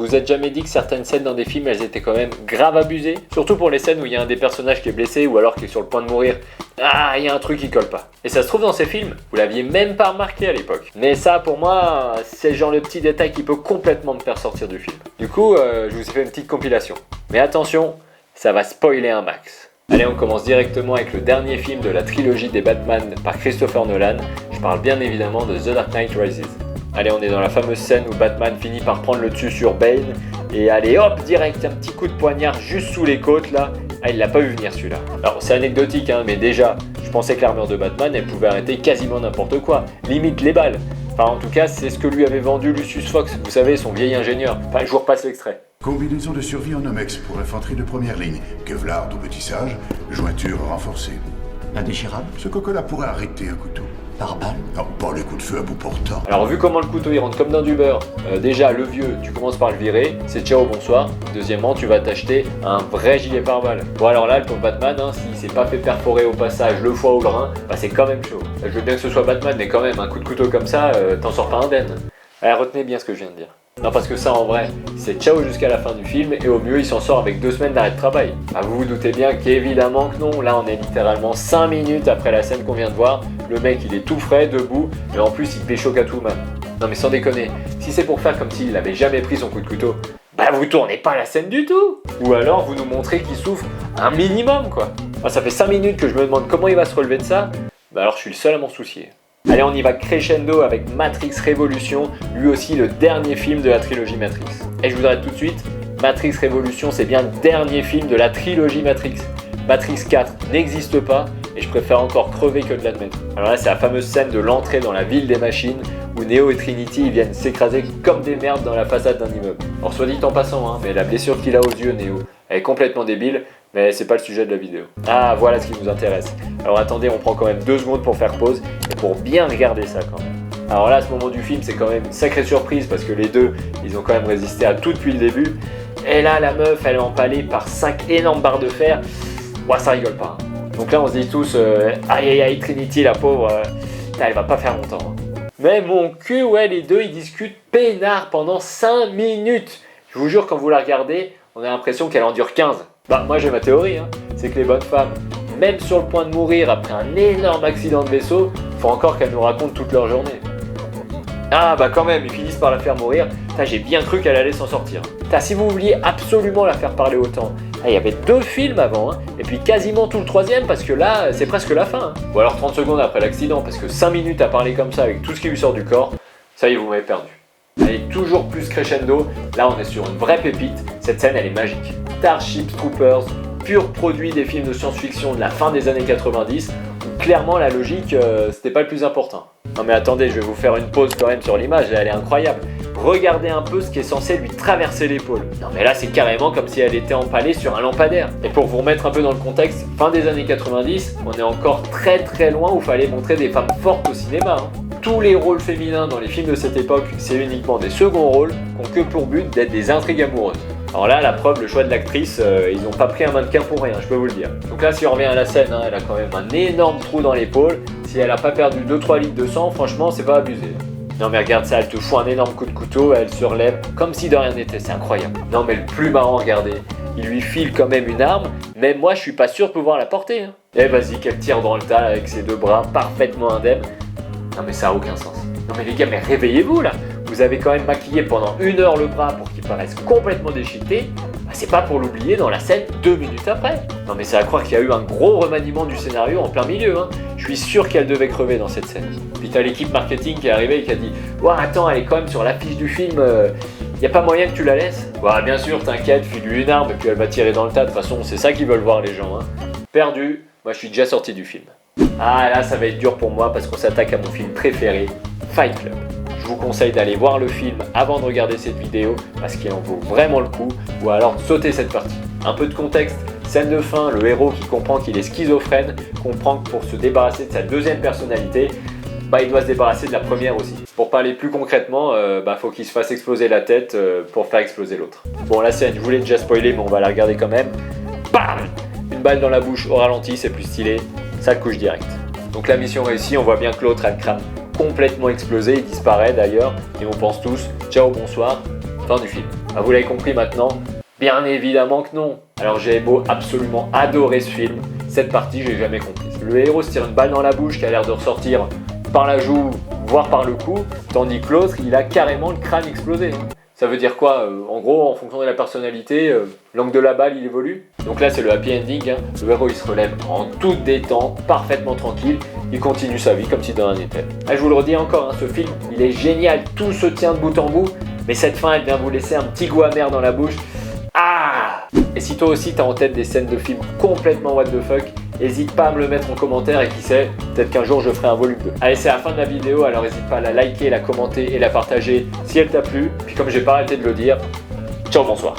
vous êtes jamais dit que certaines scènes dans des films, elles étaient quand même grave abusées? Surtout pour les scènes où il y a un des personnages qui est blessé ou alors qui est sur le point de mourir. Ah, il y a un truc qui colle pas. Et ça se trouve dans ces films, vous l'aviez même pas remarqué à l'époque. Mais ça, pour moi, c'est genre le petit détail qui peut complètement me faire sortir du film. Du coup, je vous ai fait une petite compilation. Mais attention, ça va spoiler un max. Allez, on commence directement avec le dernier film de la trilogie des Batman par Christopher Nolan. Je parle bien évidemment de The Dark Knight Rises. Allez, on est dans la fameuse scène où Batman finit par prendre le dessus sur Bane. Et allez hop, direct, un petit coup de poignard juste sous les côtes là. Ah, il l'a pas vu venir celui-là. Alors c'est anecdotique, hein, mais déjà, je pensais que l'armure de Batman, elle pouvait arrêter quasiment n'importe quoi. Limite les balles. Enfin, en tout cas, c'est ce que lui avait vendu Lucius Fox, vous savez, son vieil ingénieur. Enfin, je vous repasse l'extrait. Combinaison de survie en Nomex pour infanterie de première ligne. Kevlar double tissage, jointure renforcée. Indéchirable? Ce coco-là pourrait arrêter un couteau. Par balle? Non, pas les coups de feu à bout portant. Alors vu comment le couteau il rentre comme dans du beurre, déjà le vieux, tu commences par le virer, c'est ciao bonsoir. Deuxièmement, tu vas t'acheter un vrai gilet pare-balles. Bon alors là, le pauvre Batman, hein, s'il s'est pas fait perforer au passage le foie ou le rein, bah c'est quand même chaud. Je veux bien que ce soit Batman, mais quand même, un coup de couteau comme ça, t'en sors pas indemne. Alors retenez bien ce que je viens de dire. Non, parce que ça en vrai, c'est ciao jusqu'à la fin du film et au mieux il s'en sort avec 2 semaines d'arrêt de travail. Bah, vous vous doutez bien qu'évidemment que non, là on est littéralement 5 minutes après la scène qu'on vient de voir, le mec il est tout frais, debout, et en plus il pécho Catwoman. Non mais sans déconner, si c'est pour faire comme s'il n'avait jamais pris son coup de couteau, bah vous tournez pas la scène du tout. Ou alors vous nous montrez qu'il souffre un minimum quoi. Enfin, ça fait 5 minutes que je me demande comment il va se relever de ça, bah alors je suis le seul à m'en soucier. Allez, on y va crescendo avec Matrix Révolution, lui aussi le dernier film de la trilogie Matrix. Et je vous arrête tout de suite, Matrix Révolution c'est bien le dernier film de la trilogie Matrix. Matrix 4 n'existe pas et je préfère encore crever que de l'admettre. Alors là c'est la fameuse scène de l'entrée dans la ville des machines où Neo et Trinity viennent s'écraser comme des merdes dans la façade d'un immeuble. Alors soit dit en passant, hein, mais la blessure qu'il a aux yeux Neo, elle est complètement débile, mais c'est pas le sujet de la vidéo. Ah voilà ce qui nous intéresse. Alors attendez, on prend quand même 2 secondes pour faire pause et pour bien regarder ça quand même. Alors là à ce moment du film c'est quand même une sacrée surprise parce que les deux ils ont quand même résisté à tout depuis le début. Et là la meuf elle est empalée par 5 énormes barres de fer. Ouah, ça rigole pas. Donc là on se dit tous aïe aïe aïe Trinity la pauvre, elle va pas faire longtemps. Mais mon cul, ouais, les deux ils discutent peinard pendant 5 minutes. Je vous jure quand vous la regardez, on a l'impression qu'elle en dure 15. Bah moi j'ai ma théorie, hein. C'est que les bonnes femmes, même sur le point de mourir après un énorme accident de vaisseau, faut encore qu'elles nous racontent toute leur journée. Ah bah quand même, ils finissent par la faire mourir. J'ai bien cru qu'elle allait s'en sortir. Si vous vouliez absolument la faire parler autant, il y avait 2 films avant, hein, et puis quasiment tout le 3e parce que là c'est presque la fin. Hein. Ou alors 30 secondes après l'accident, parce que 5 minutes à parler comme ça avec tout ce qui lui sort du corps, ça y est vous m'avez perdu. Allez, toujours plus crescendo, là on est sur une vraie pépite, cette scène elle est magique. Starship Troopers, pur produit des films de science-fiction de la fin des années 90, où clairement la logique c'était pas le plus important. Non mais attendez, je vais vous faire une pause quand même sur l'image, elle est incroyable. Regardez un peu ce qui est censé lui traverser l'épaule. Non mais là c'est carrément comme si elle était empalée sur un lampadaire. Et pour vous remettre un peu dans le contexte, fin des années 90, on est encore très très loin où il fallait montrer des femmes fortes au cinéma. Hein. Tous les rôles féminins dans les films de cette époque, c'est uniquement des seconds rôles qui n'ont que pour but d'être des intrigues amoureuses. Alors là, la preuve, le choix de l'actrice, ils n'ont pas pris un mannequin pour rien, je peux vous le dire. Donc là, si on revient à la scène, hein, elle a quand même un énorme trou dans l'épaule. Si elle n'a pas perdu 2-3 litres de sang, franchement, c'est pas abusé. Non mais regarde ça, elle te fout un énorme coup de couteau, elle se relève comme si de rien n'était, c'est incroyable. Non mais le plus marrant, regardez, il lui file quand même une arme, même moi je suis pas sûr de pouvoir la porter. Hein. Et vas-y, qu'elle tire dans le tas avec ses 2 bras parfaitement indemnes. Non mais ça a aucun sens. Non mais les gars, mais réveillez-vous là. Vous avez quand même maquillé pendant 1 heure le bras pour qu'il paraisse complètement déchiqueté. Bah, c'est pas pour l'oublier dans la scène 2 minutes après. Non mais c'est à croire qu'il y a eu un gros remaniement du scénario en plein milieu. Hein. Je suis sûr qu'elle devait crever dans cette scène. Puis t'as l'équipe marketing qui est arrivée et qui a dit « Ouah, attends, elle est quand même sur l'affiche du film, y a pas moyen que tu la laisses ?» Bah bien sûr, t'inquiète, file-lui une arme et puis elle va tirer dans le tas. De toute façon, c'est ça qu'ils veulent voir les gens. Hein. Perdu, moi je suis déjà sorti du film. Ah là, ça va être dur pour moi parce qu'on s'attaque à mon film préféré, Fight Club. Je vous conseille d'aller voir le film avant de regarder cette vidéo parce qu'il en vaut vraiment le coup, ou alors de sauter cette partie. Un peu de contexte, scène de fin, le héros qui comprend qu'il est schizophrène, comprend que pour se débarrasser de sa 2e personnalité, il doit se débarrasser de la première aussi. Pour parler plus concrètement, faut qu'il se fasse exploser la tête pour faire exploser l'autre. Bon, la scène, je vous l'ai déjà spoilé, mais on va la regarder quand même. Bam! Une balle dans la bouche au ralenti, c'est plus stylé, ça le couche direct. Donc la mission réussie, on voit bien que l'autre a le crâne complètement explosé, il disparaît d'ailleurs, et on pense tous, ciao, bonsoir, fin du film. Ah, vous l'avez compris maintenant? Bien évidemment que non. Alors j'ai beau absolument adorer ce film, cette partie j'ai jamais compris. Le héros se tire une balle dans la bouche qui a l'air de ressortir par la joue, voire par le cou, tandis que l'autre il a carrément le crâne explosé. Ça veut dire quoi? En gros, en fonction de la personnalité, l'angle de la balle il évolue. Donc là c'est le happy ending, hein. Le héros il se relève en toute détente, parfaitement tranquille, il continue sa vie comme si de rien n'était. Ah, je vous le redis encore, hein, ce film il est génial, tout se tient de bout en bout, mais cette fin elle vient vous laisser un petit goût amer dans la bouche. Ah! Et si toi aussi t'as en tête des scènes de films complètement what the fuck, n'hésite pas à me le mettre en commentaire et qui sait, peut-être qu'un jour je ferai un volume 2. Allez, c'est la fin de la vidéo, alors n'hésite pas à la liker, la commenter et la partager si elle t'a plu. Puis comme j'ai pas arrêté de le dire, ciao, bonsoir.